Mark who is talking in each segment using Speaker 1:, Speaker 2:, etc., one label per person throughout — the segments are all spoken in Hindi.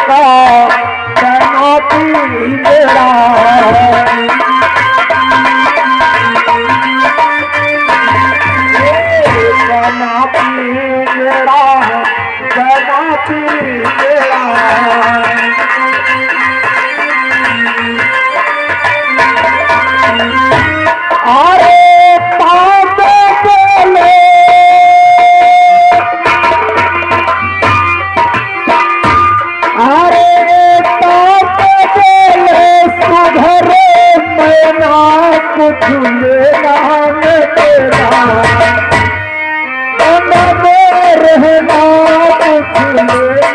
Speaker 1: का तना पिंजरा तना पिंजरा तना पिंजरा अरे पाप बोले अरे पाप बोले सुधरे मैना कुछ लेना न तेरा रहना कुछ लेना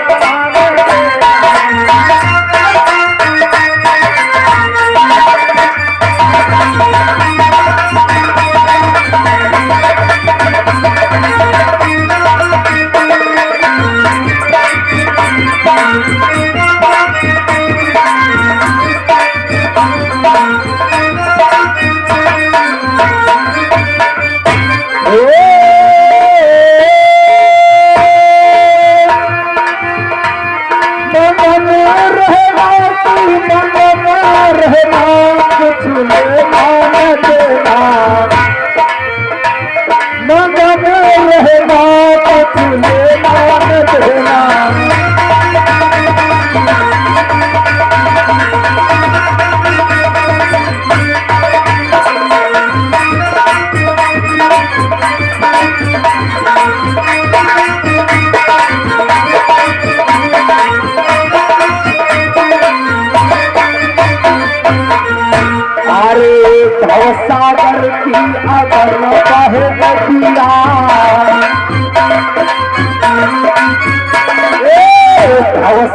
Speaker 1: सागर की अगर बहे नदिया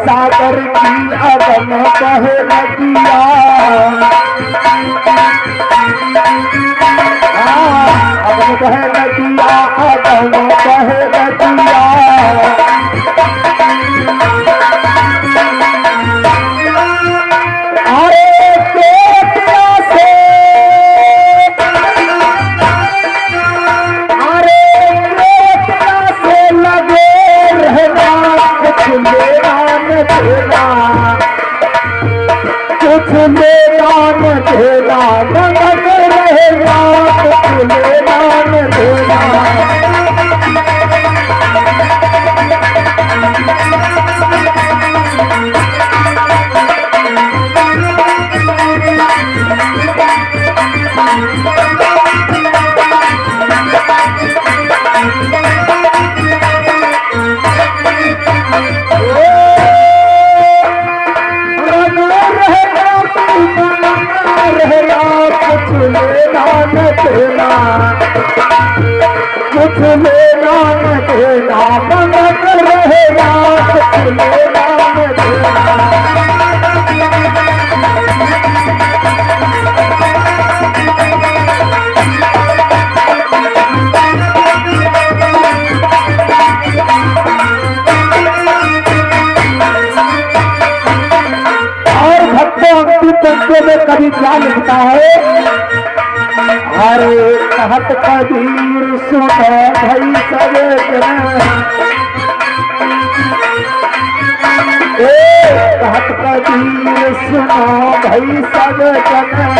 Speaker 1: सागर की अगर बहे नदिया अगर बहे नदिया अगर बहे नदिया कुछ लेना न देना नमक रहेगा कुछ लेना न देना कुछ लेना न देना नमक रहेगा कुछ लेना न देना और भक्तों की पंक्तियों में कभी क्या लिखता है अरे कहत कबीर सुनो भाई सबे कहत कबीर सुनो भाई सब सुनो भाई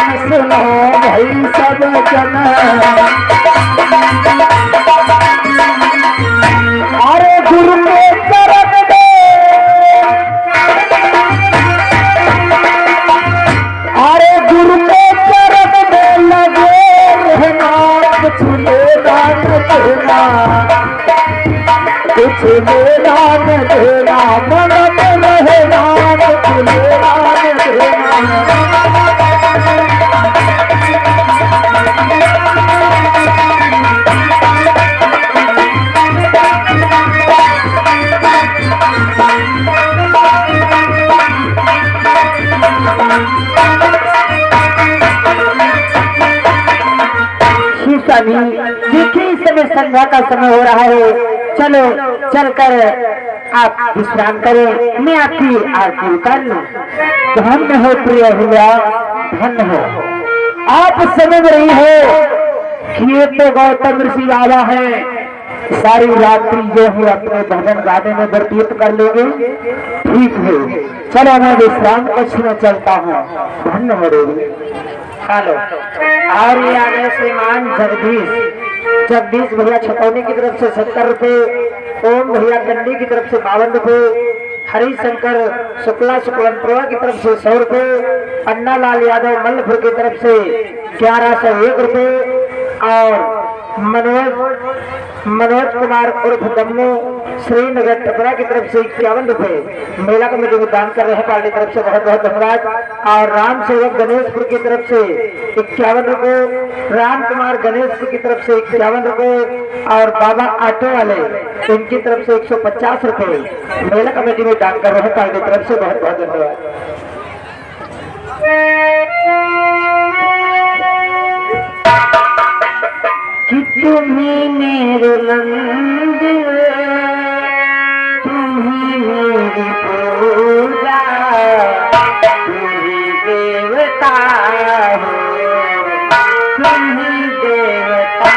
Speaker 1: सब सुनो भाई सब अरे गुरु के चरण दे अरे गुरु के चरण में लगे रहना कुछ लेना न देना कुछ लेना न देना मन में रहना कुछ लेना न देना देखिए इस समय संध्या का समय हो रहा है, चलो चलकर आप विश्राम करें, मैं आपकी आरती उतार लूं। धन्य हो प्रिय भैया, धन्य हो। आप समझ रही हो कि ये तो गौतम ऋषि बाबा है, सारी रात्रि जो है अपने भजन गाने में व्यतीत कर लेंगे। ठीक है, चलो मैं विश्राम कक्ष में चलता हूँ। धन्य हो रही। हेलो, और ये आ गए श्रीमान जगदीश भैया छतौनी की तरफ से 70 रुपए, ओम भैया कंडी की तरफ से 52 रुपए, हरिशंकर शुक्लनपुरा की तरफ से 100 रुपए, अन्ना लाल यादव मल्लपुर की तरफ से 1101 रुपए और मनोज कुमार उर्फ दम्मू श्रीनगर टपरा की तरफ से 51 रुपए मेला कमेटी में दान कर रहे हैं। पार्टी तरफ से बहुत बहुत धन्यवाद। और राम सेवक गणेशपुर की तरफ से 51 रुपए, राम कुमार गणेशपुर की तरफ से 51 रुपए और बाबा ऑटो वाले इनकी तरफ से 150 रुपए मेला कमेटी में दान कर रहे हैं। पार्टी तरफ से बहुत बहुत धन्यवाद। कि तुम्हें मेरे नंद, तुम्हें मेरी पूजा, तुम्ही देवता हो, तुम्ही देवता हो।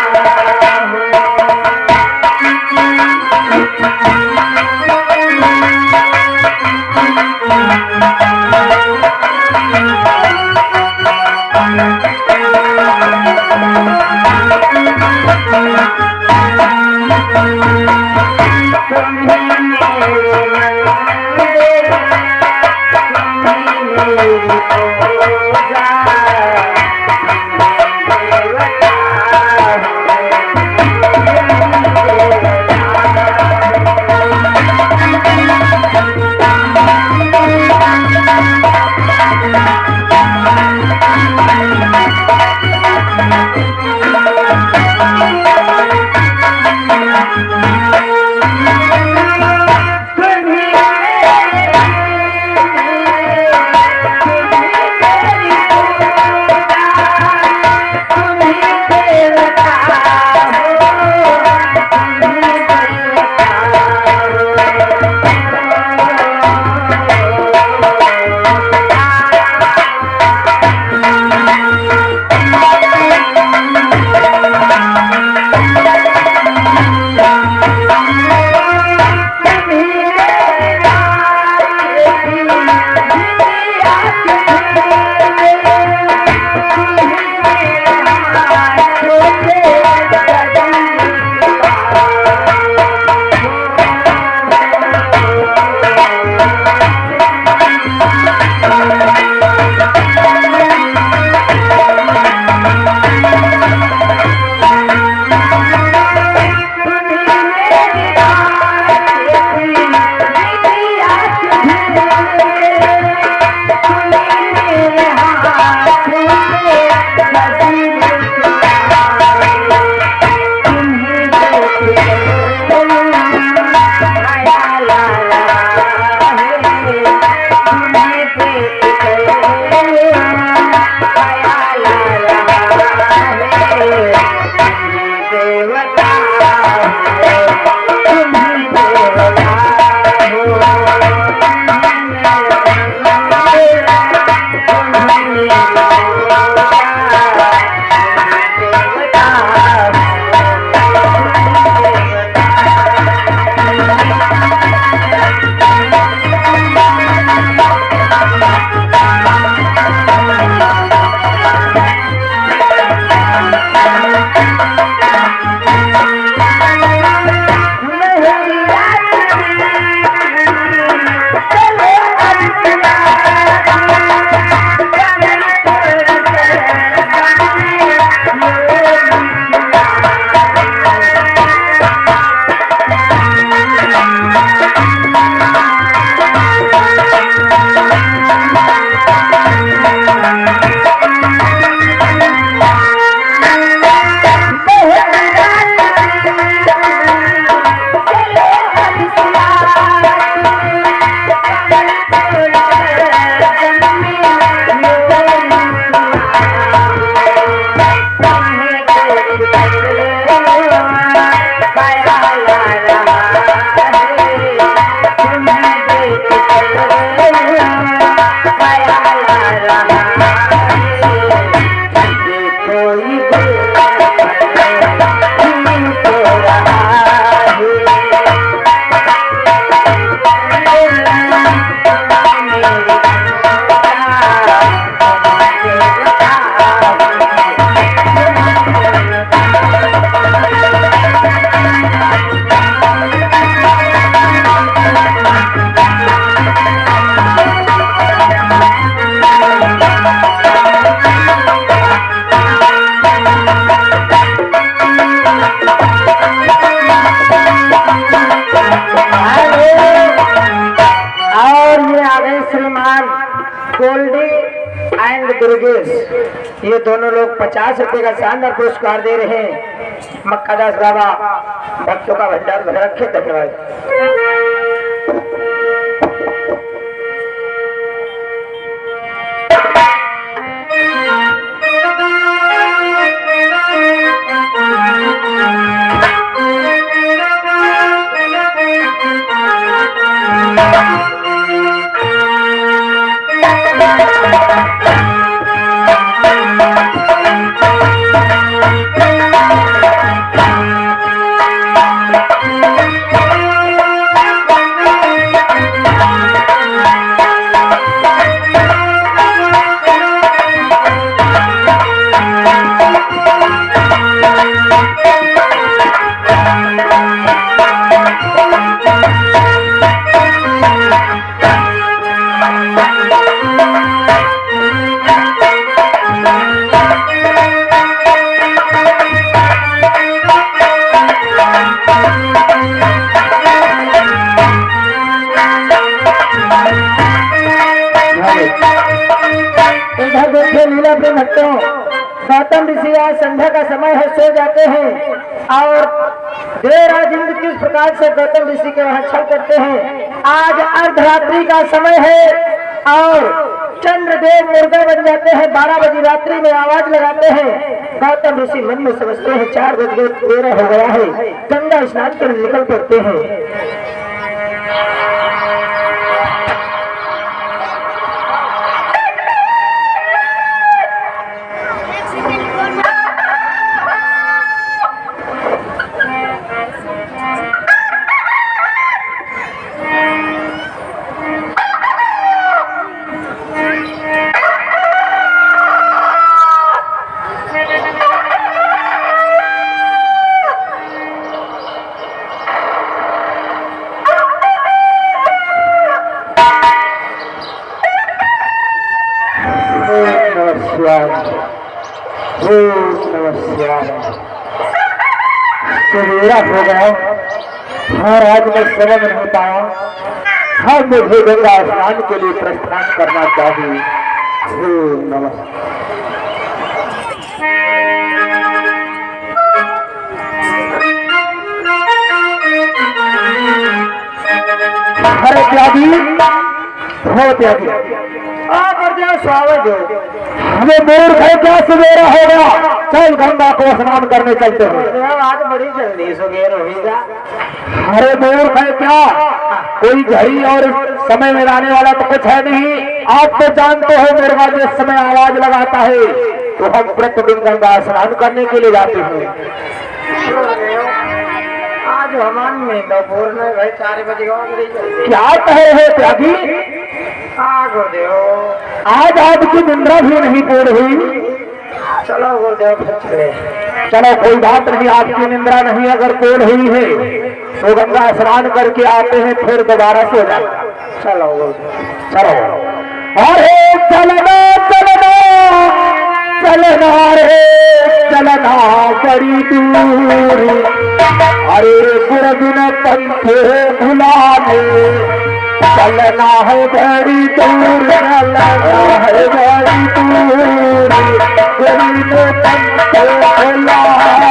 Speaker 1: दुर्गेश, ये दोनों लोग 50 रुपए का शानदार पुरस्कार दे रहे हैं। मक्कादास बाबा भक्तों का भंडार भर रखे। धन्यवाद। गौतम ऋषि आज संध्या का समय है, सो जाते हैं और देर रात इंद्र किस प्रकार से गौतम ऋषि के वहां छल करते हैं। आज अर्धरात्रि का समय है और चंद्रदेव मुर्गा बन जाते हैं। 12 बजे रात्रि में आवाज लगाते हैं। गौतम ऋषि मन में समझते हैं 4 बजे देर हो गया है, गंगा स्नान कर निकल पड़ते हैं। सवेरा हो गया और आज मैं समय नहीं पाया। हाँ, मुझे गंगा स्नान के लिए प्रस्थान करना चाहिए। नमस्कार। अरे त्यागी हो त्यागी स्वागत हो। हमें मूर्ख है क्या, सवेरा होगा, चल गंगा को स्नान करने चलते हैं। आज बड़ी जल्दी सवेर होगा। अरे मूर्ख है क्या, कोई घड़ी और समय में लाने वाला तो कुछ है नहीं। आप तो जानते हो मुर्गा जिस समय आवाज लगाता है तो हम प्रतिदिन गंगा स्नान करने के लिए जाते हैं। आज हमान में दोपहर में भाई 4 बजे क्या कह रहे त्यागी? गुरुदेव आज आपकी निंद्रा भी नहीं पूर्ण हुई। चलो गुरुदेव चलो, कोई बात नहीं, आपकी निंद्रा नहीं अगर पूर्ण हुई है तो गंगा स्नान करके आते हैं, फिर दोबारा सो जाएगा। चलो चलो। अरे चलना चलना चलना रे चलना बड़ी दूरी, अरे गुरबिन पंथे भुलाने चलना है बड़ी दूर, चलना है बड़ी दूर, गरीब पंथे भुलाने।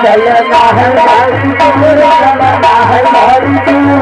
Speaker 1: चलना है भाई दूर, चलना है भाई दूर,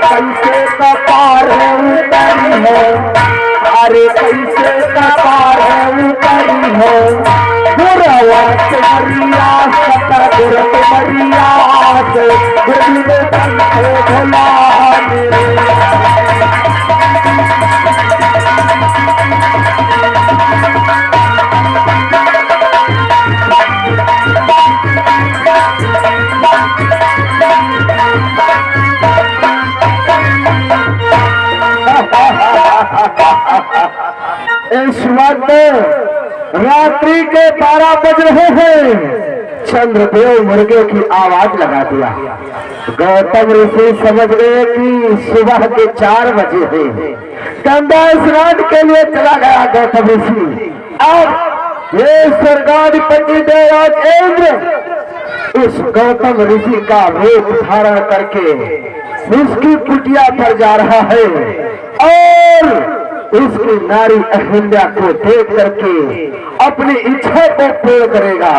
Speaker 1: कैसे कपार उतरी हो, अरे कैसे कपार उतरी हो, गुरवा तुम्हारिया सता गुर तुम्हारिया से गुरु में कंठे भोला इस वक्त रात्रि के 12 बज रहे हैं। चंद्रदेव मुर्गे की आवाज लगा दिया। गौतम ऋषि समझ गए कि सुबह के 4 बजे हैं। गंगा स्नान के लिए चला गया गौतम ऋषि। अब ये स्वर्गाधिपति देवराज इंद्र इस गौतम ऋषि का रूप धारण करके उसकी कुटिया पर जा रहा है और उसकी नारी अहिल्या को देख करके अपनी इच्छा को पूर्ण करेगा।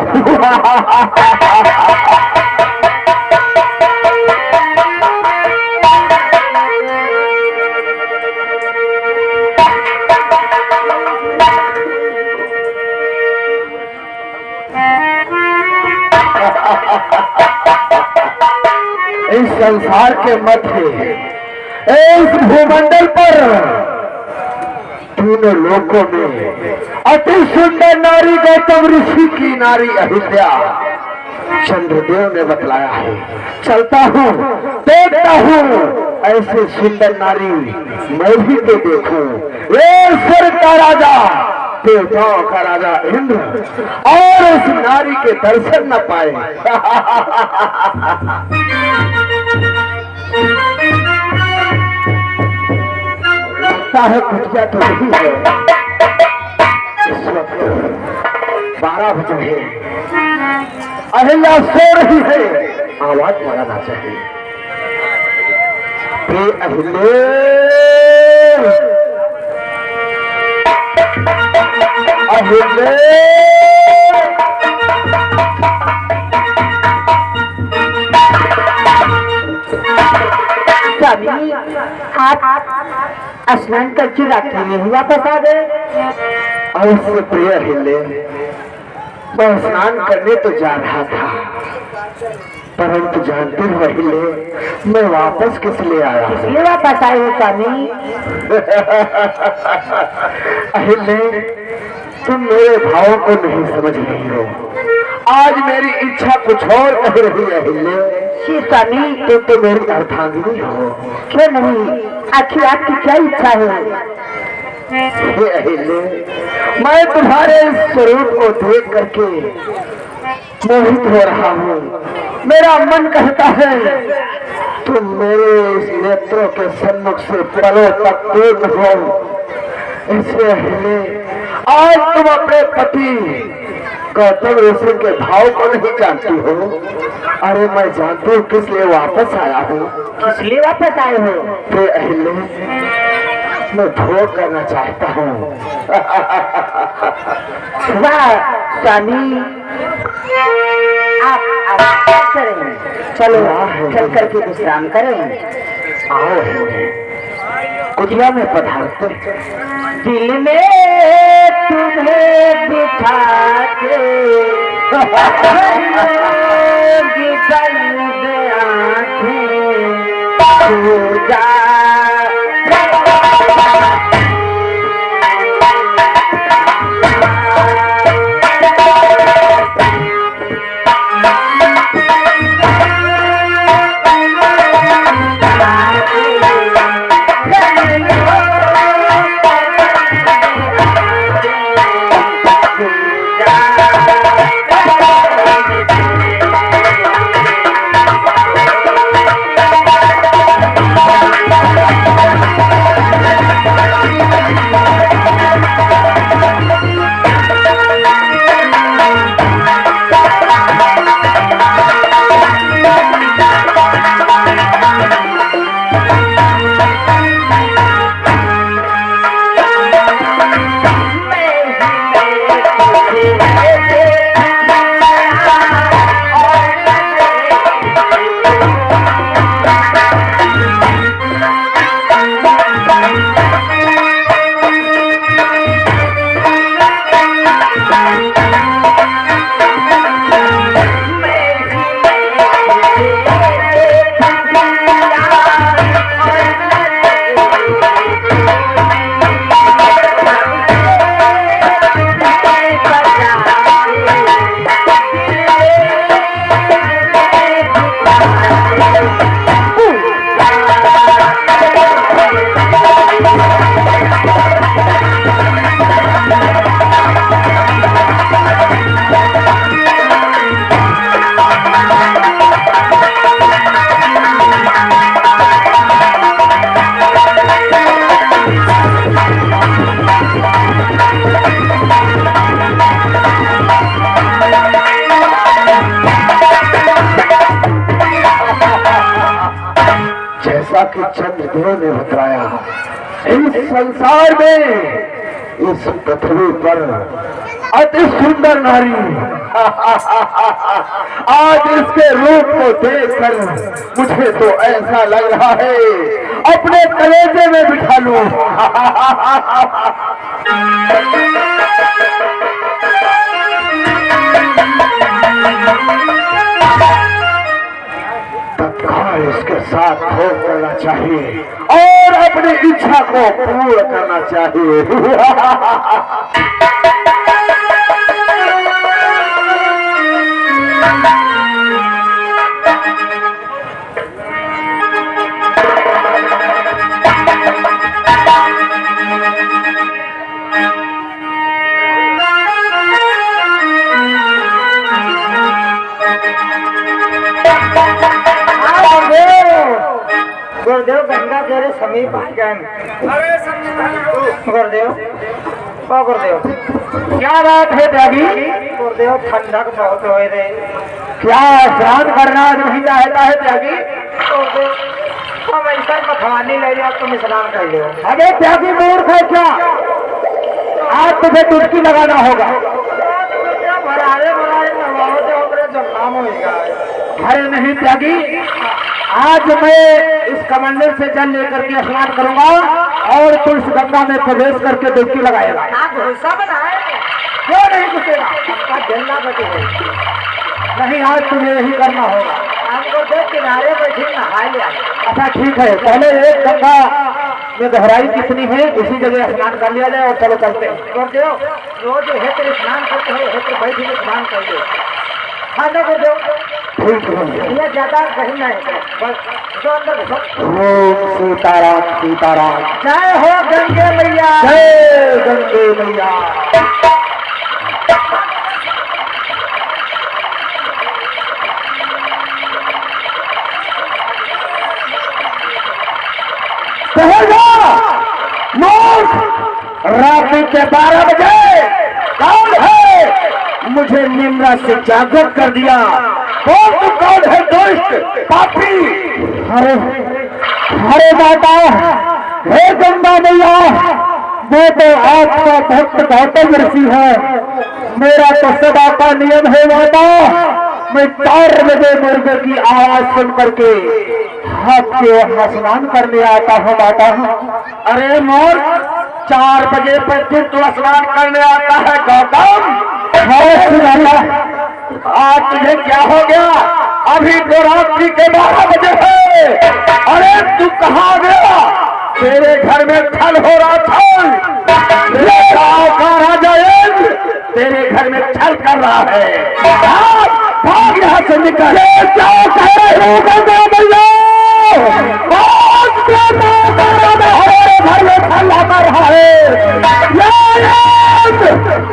Speaker 1: इस संसार के मध्य इस भूमंडल पर तीनों लोकों में अति सुंदर नारी गौतम ऋषि की नारी अहिल्या चंद्रदेव ने बतलाया है। चलता हूँ देखता हूँ ऐसे सुंदर नारी मैं भी तो देखूं। ये स्वर्ग का राजा देवताओं का राजा इंद्र और उस नारी के दर्शन न पाए। है कुटिया तो नहीं है। इस वक्त 12 बजे है। अहिल्या सो रही है। आवाज लगाना चाहिए। अहिल्या अहिल्या आप स्नान करके रात्रि में ही वापस आ गए। अवश्य प्रिय अहिल्या, मैं स्नान करने तो जा रहा था, परंतु जानते हो अहिल्या मैं वापस किस लिए आया हूँ? ये वापस आए हो स्वामी? अहिल्या तुम मेरे भाव को नहीं समझ रही हो। आज मेरी इच्छा कुछ और कह रही है अहिल्या। स्वामी तो मेरी अर्धांगिनी हो। क्यों नहीं? आखिर आपकी क्या इच्छा है?
Speaker 2: हे अहिल्य, मैं तुम्हारे इस स्वरूप को देख करके मोहित हो रहा हूँ। मेरा मन कहता है तुम मेरे इस नेत्रों के सम्मुख से पलों तक दूर हो। इसलिए अहिल्य, आज तुम अपने पति गौतम ऋषि के भाव को नहीं जानती हो। अरे मैं जानती हूँ किस लिए वापस आया हूँ।
Speaker 1: किस लिए वापस आए हो?
Speaker 2: हे अहिल्य, मैं भोग करना चाहता हूँ।
Speaker 1: वाह स्वामी, आप क्या करें? चलो चल करके विश्राम करें।
Speaker 2: आओ कुटिया में पधारते।
Speaker 1: दिल में तुम्हें बिठा के
Speaker 2: कि चंद्रदेव ने बतलाया, इस संसार में इस पृथ्वी पर अति सुंदर नारी आज इसके रूप को देखकर मुझे तो ऐसा लग रहा है अपने कलेजे में बिठा लूं। इसके साथ भोग करना चाहिए और अपनी इच्छा को पूर्ण करना चाहिए।
Speaker 1: गुरुदेव गंगा तेरे समीप आ गए। गुरुदेव गुरुदेव
Speaker 2: क्या बात है त्यागी?
Speaker 1: गुरुदेव ठंडक बहुत हो रहे,
Speaker 2: क्या स्नान करना नहीं चाहता है त्यागी?
Speaker 1: गुरुदेव हम ऐसा पखवानी ले लिया, तुम स्नान कर लो।
Speaker 2: अबे त्यागी मूर्ख है क्या? आज तुझे डुबकी लगाना होगा। अरे नहीं त्यागी, आज मैं इस कमंडल से जल लेकर के स्नान करूंगा और तुलसी गंगा में प्रवेश करके डुबकी लगाएगा। क्यों नहीं घुसेगा? नहीं, आज तुम्हें यही करना होगा।
Speaker 1: हमको देख किनारे बैठी नहा लिया।
Speaker 2: अच्छा ठीक है, पहले एक गंगा में गहराई कितनी है उसी जगह स्नान कर लिया जाए और चलो चलते हैं।
Speaker 1: गुरुदेव रोज हेत्र स्नान करते हो, हेत्र बैठी स्नान कर लो। हाँ गुरुदेव
Speaker 2: ठीक है।
Speaker 1: ये ज्यादा कहीं नहीं, बस जो अंदर घुस।
Speaker 2: ओम सीताराम सीताराम।
Speaker 1: जय हो गंगे मैया।
Speaker 2: जय गंगे मैया। रात के 12 बजे कौन है मुझे निम्रा से जागृत कर दिया? कौन तू कौन है दोस्त पापी? अरे अरे माता, हे गंगा मैया, वो तो आपका भक्त गौतम ऋषि है। मेरा तो सदा का नियम है माता, मैं 4 बजे मुर्गे की आवाज सुन करके आपके वहां स्नान करने आता हूँ माता। अरे मोर, 4 बजे पर फिर तू स्नान करने आता है गौतम? आज तुझे क्या हो गया? अभी तो रात्रि के 12 बजे है। अरे तू कहाँ गया? तेरे घर में छल हो रहा था। राजा इंद्र तेरे घर में छल कर रहा है। भाग यहाँ से निकल। क्या कह रहे हो गंगा मैया? हमारे घर में छल कर रहा है।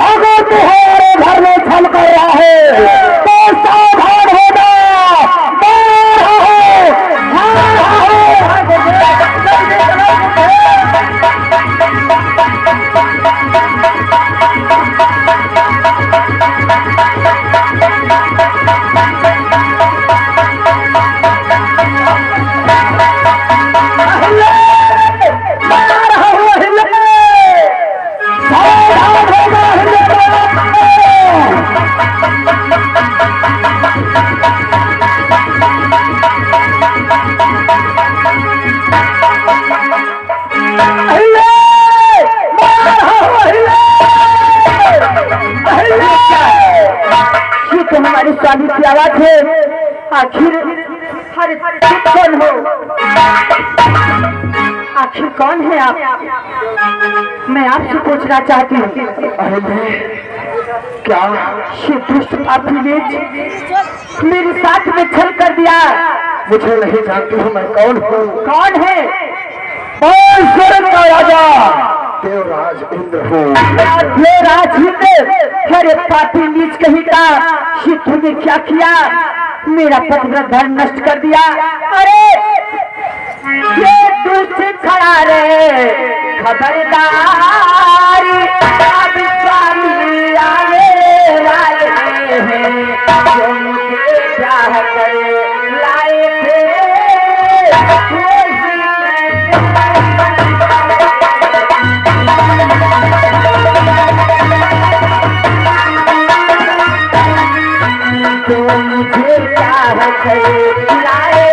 Speaker 2: अगर तुम्हारे घर में छल कर रहा है तो सावधान होना। हमारी स्वामी की आवाज है। आखिर कौन हो? आखिर कौन है आप? मैं आपसे पूछना चाहती हूँ। क्या ये दुष्ट पापी ने मेरे साथ में छल कर दिया? मुझे नहीं जानती हूँ मैं कौन हूँ। कौन है? स्वर्ग का राजा देवराज इंद्र हूँ। देवराज इंद्र? अरे पापी नीच कहीं का, ये तूने क्या किया? मेरा पतिव्रत धर्म नष्ट कर दिया। अरे ये दुष्ट खड़ा रे, खबरदार, अब स्वामी आने वाले हैं, जो मुझे प्यार करे लाए थे। मुझे प्यार करे लाए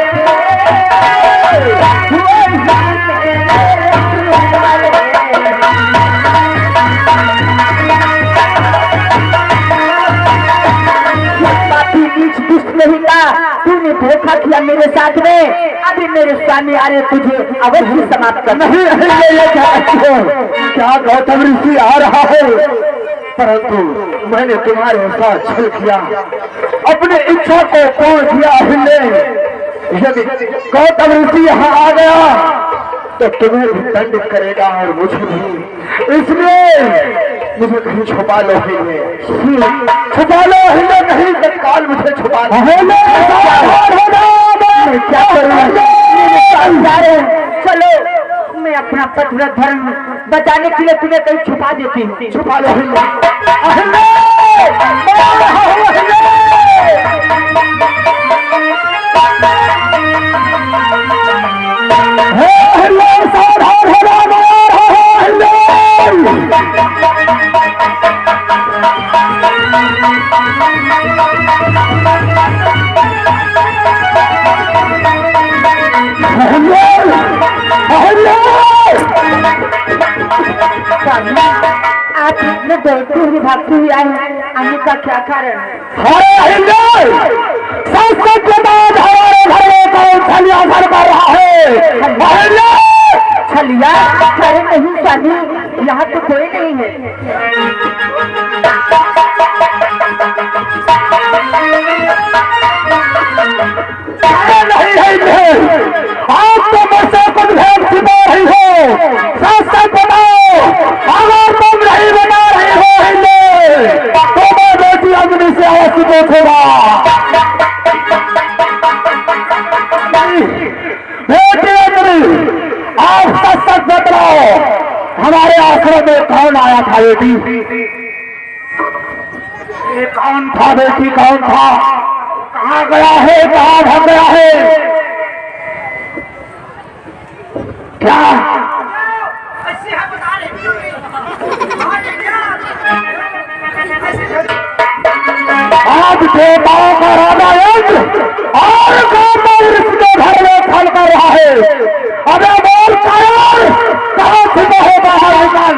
Speaker 2: नहीं था। तूने धोखा किया मेरे साथ में। अभी मेरे स्वामी आ रहे, तुझे अवश्य समाप्त करना। क्या गौतम ऋषि आ रहा है? परंतु मैंने तुम्हारे साथ छल किया, अपनी इच्छा को पूर्ण किया है। यदि गौतम ऋषि यहाँ आ गया तो तुम्हें भी दंडित करेगा और मुझे भी। इसलिए मुझे कहीं छुपा लो, छुपा लो, कहीं तत्काल मुझे छुपा लो। क्या करूँ? चलो, मैं अपना पतिव्रत धर्म बचाने के लिए तुम्हें कहीं छुपा देती हूँ। छुपा लो। आप इतने दौड़ते हुए भागते हुए आने का क्या कारण है? संस्कृत के बाद हमारे घर में कौन छलिया घर कर रहा है? छलिया? अरे नहीं स्वामी, यहाँ तो कोई नहीं है। अवश्य पूछेगा। आप सच सच बताओ, हमारे आश्रम में कौन आया था बेटी? ये कौन था बेटी, कौन था? कहाँ गया है, कहाँ भाग गया है? क्या आज देवताओं का राजा यज्ञ और गौतम इसके घर में फल कर रहा है। अबे बोल कौन, कहाँ छुपा है, बाहर निकल।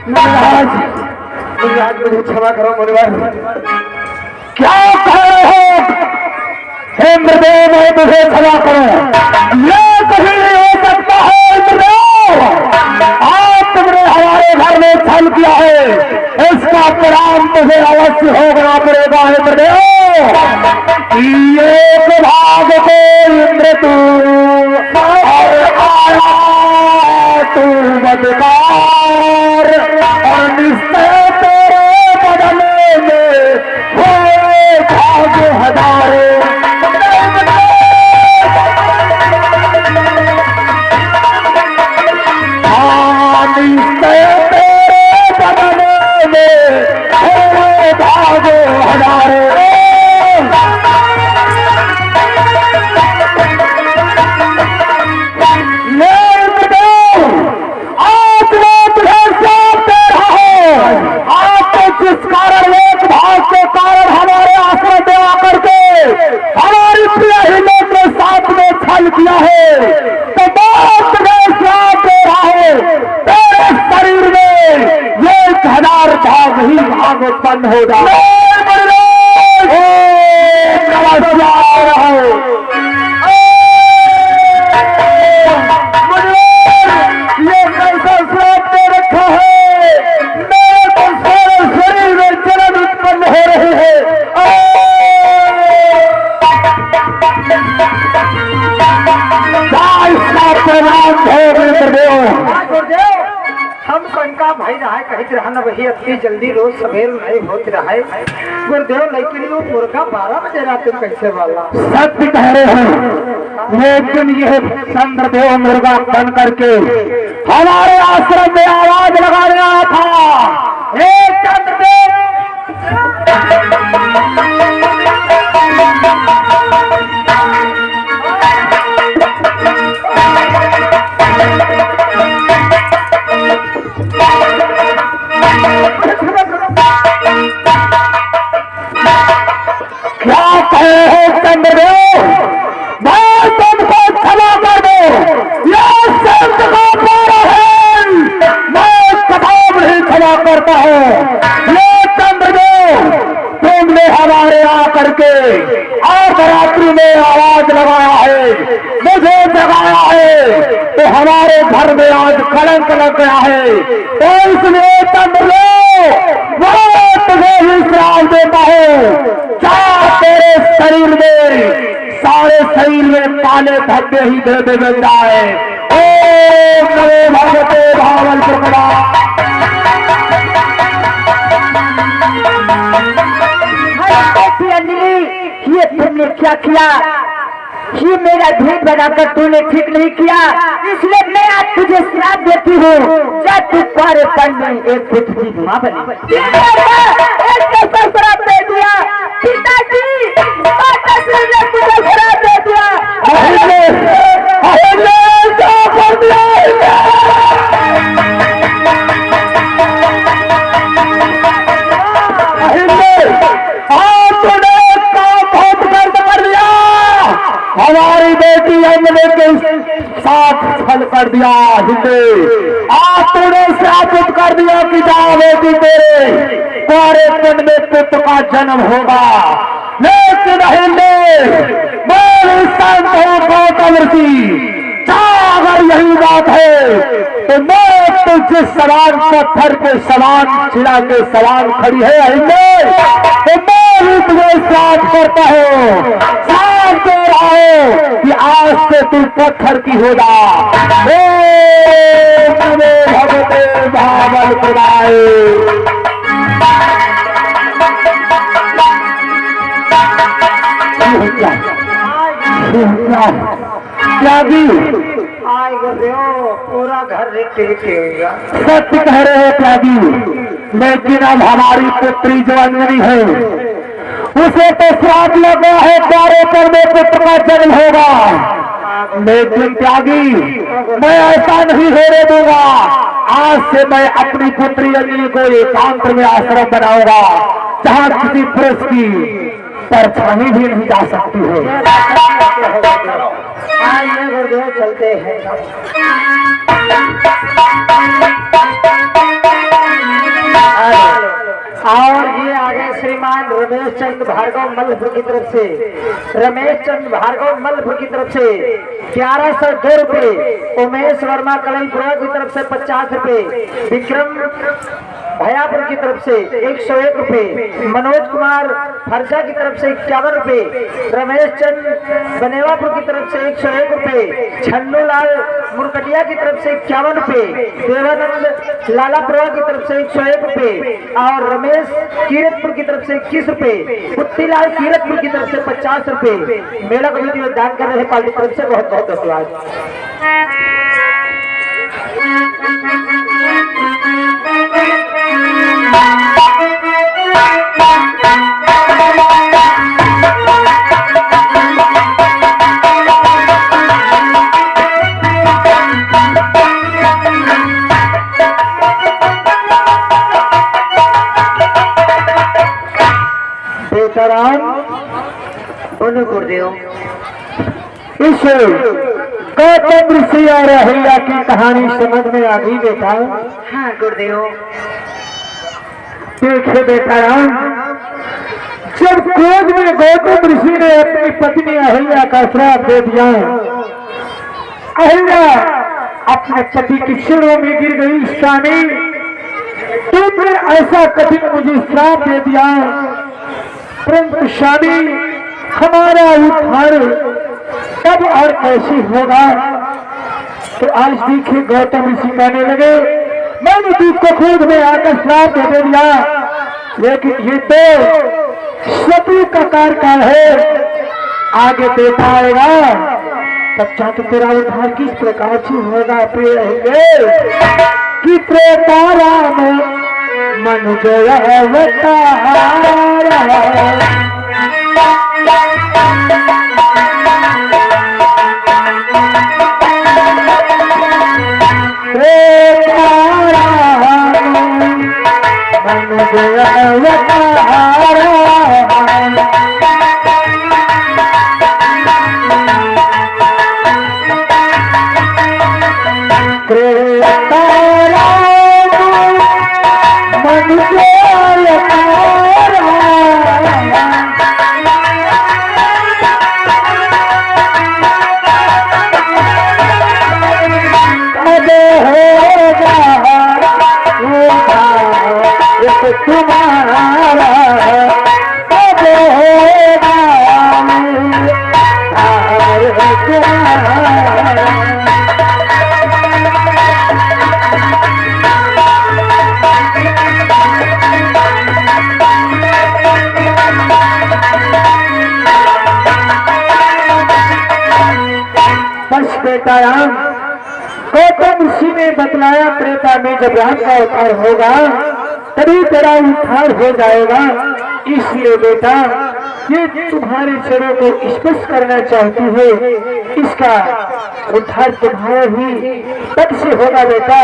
Speaker 2: महाराज मुझे क्षमा करो मुनिवर। क्या कह रहे हो? इंद्रदेव मैं तुझे क्षमा करूं, ये कभी नहीं हो सकता है। इंद्रदेव आज तुमने हमारे घर में छल किया है, इसका परिणाम तुझे अवश्य भोगना पड़ेगा। इंद्रदेव एक भाग को इंद्र तू तू बदकार और निश्चय तेरे बदले में हुए भाग हजारों। उत्पन्न होगा। ये कैसा श्राप दे रखा है? मेरे तो सारे शरीर में जलन उत्पन्न हो रही है। हम शंका भाई रहा है, कहीं रहा न वही अति जल्दी रोज सवेर नहीं होती रहा है। गुरुदेव लेकिन वो मुर्गा 12 बजे रात में कैसे वाला? सत्य कह रहे हैं, लेकिन यह चंद्रदेव मुर्गा बन करके हमारे आश्रम में आवाज लगाने आया था। एक चंद्रदेव क्या कहे हो चंद्रदेव? मैं तुमको क्षमा कर दो, यह संत का प्यारा है, मैं कदम नहीं क्षमा करता हूँ। ये चंद्रदेव तुमने हमारे आकर के और रात्रि में आवाज लगाया है, मुझे जगाया है, तो हमारे घर में आज कलंक लग गया है। तो इसलिए चंद्रदेव मैं तुझे ही श्राप देता हूँ, तेरे शरीर में सारे शरीर में काले धब्बे ही धब्बे बन जाए। ओम नमो भगवते भागवत अंजलि, ये तुमने क्या किया? ये मेरा भेद बनाकर तूने ठीक नहीं किया, इसलिए मैं आज तुझे श्राप देती हूँ। जब तू पारेपन में एक पुत्री माँ बनी, श्राप दे दिया पिताजी, माताजी ने मुझे श्राप दे दिया। हमारी बेटी हमने के साथ छल कर दिया। हिंदे आज तूने श्रापित कर दिया कि जा बेटी तेरे तुम्हारे पिंड में पुत्र का जन्म होगा। लेकिन हिंदे मैं संत हूँ गौतम ऋषि, अगर यही बात है तो मैं तो जिस सवाल पत्थर के सवाल चिड़ा के सवाल खड़ी है हिंदे, तो मैं भी तुझे श्राप करता हूँ, श्राप दे रहा हूँ कि आज से तू पत्थर की हो जा।
Speaker 1: क्या त्यागी
Speaker 2: आए गुरुदेव पूरा घर रेटेगा।
Speaker 1: सत्य कह रहे हैं त्यागी, लेकिन अब हमारी पुत्री जो अंजनी है उसे तो श्राप लगा है चारों पर में पुत्र का जन्म होगा, लेकिन त्यागी मैं ऐसा नहीं होने दूंगा। आज से मैं अपनी पुत्री अंजनी को एकांत में आश्रम बनाऊंगा जहाँ किसी पुरुष की परछाई भी नहीं जा सकती है।
Speaker 2: आइए गुरुदेव चलते हैं। और ये आगे श्रीमान रमेश चंद्र भार्गव मल्लपुर की तरफ से, रमेश चंद्र भार्गव मल्लपुर की तरफ से 1102 रुपये, उमेश वर्मा कलईपुरा की तरफ से 50 रुपये, विक्रम भयापुर की तरफ से 101 रुपये, मनोज कुमार फरसा की तरफ से 51 रुपये, रमेश चंद बनेवापुर की तरफ से 101 रुपये, छन्नू लाल मुरकटिया की तरफ से 51 रुपये, देवानंद लालापुरा की तरफ से 101 रुपये और रमेश कीरतपुर की तरफ से 21 रुपये, पुत्तीलाल कीरतपुर की तरफ से 50 रुपये। मेला कमेटी में दान कर रहे पार्टी की तरफ से बहुत बहुत धन्यवाद। गुरुदेव
Speaker 1: इस गौतम ऋषि और अहिल्या की कहानी समझ में आ गई बेटा?
Speaker 2: हाँ गुरुदेव।
Speaker 1: देखे बेटा राम, जब क्रोध में गौतम ऋषि ने अपनी पत्नी अहिल्या का श्राप दे दिया, अहिल्या अपने पति की क्षणों में गिर गई। स्वामी तुमने ऐसा कठिन मुझे श्राप दे दिया, परंतु स्वामी हमारा उद्धार कब और कैसे होगा? तो आज देखिए गौतम ऋषि कहने लगे मैंने तुझको खुद में आकर श्राप दे दिया, लेकिन ये तो शत्रु का कार्यकाल है, आगे देखा आएगा तब जाके तेरा उद्धार किस प्रकार से होगा। प्रिय कि त्रेता राम मन जय अवतार, गौतम ऋषि ने बतलाया त्रेता में जब राम का अवतार होगा तभी तेरा उद्धार हो जाएगा। इसलिए बेटा ये तुम्हारे चरणों को स्पर्श करना चाहती है, इसका उद्धार तुम्हारा ही पद से होगा। बेटा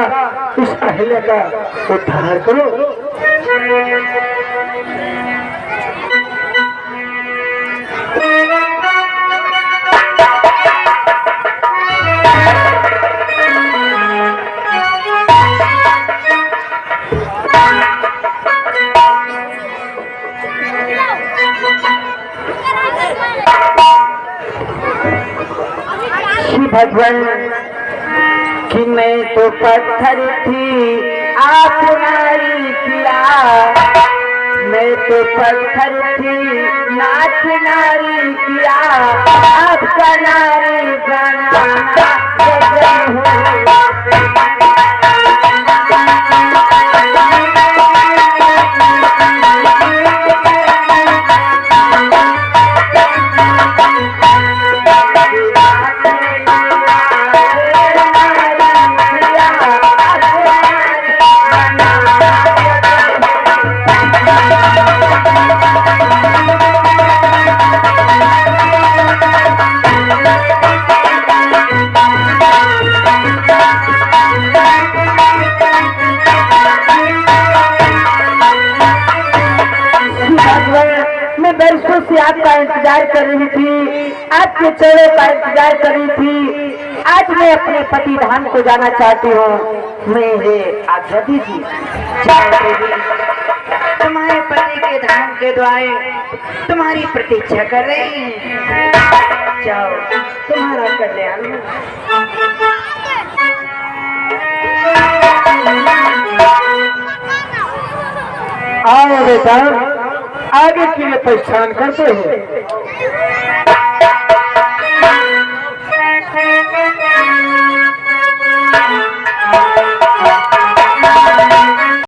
Speaker 1: इस अहिल्या का उद्धार करो।
Speaker 2: भगवान कि मैं तो पत्थर थी आप नारी किया, मैं तो पत्थर थी नाथ नारी किया, आपका नारी बनाना गजब हो।
Speaker 1: से आपका इंतजार कर रही थी, आपके चेहरे का इंतजार कर रही थी। आज मैं अपने पति धाम को जाना चाहती हूँ। मैं ये आज्ञा दीजिए।
Speaker 3: तुम्हारे पति के धाम के द्वारे तुम्हारी प्रतीक्षा कर रही हैं। जाओ, तुम्हारा कल्याण हो।
Speaker 2: आओ बेटा, आगे के लिए पहचान करते हैं।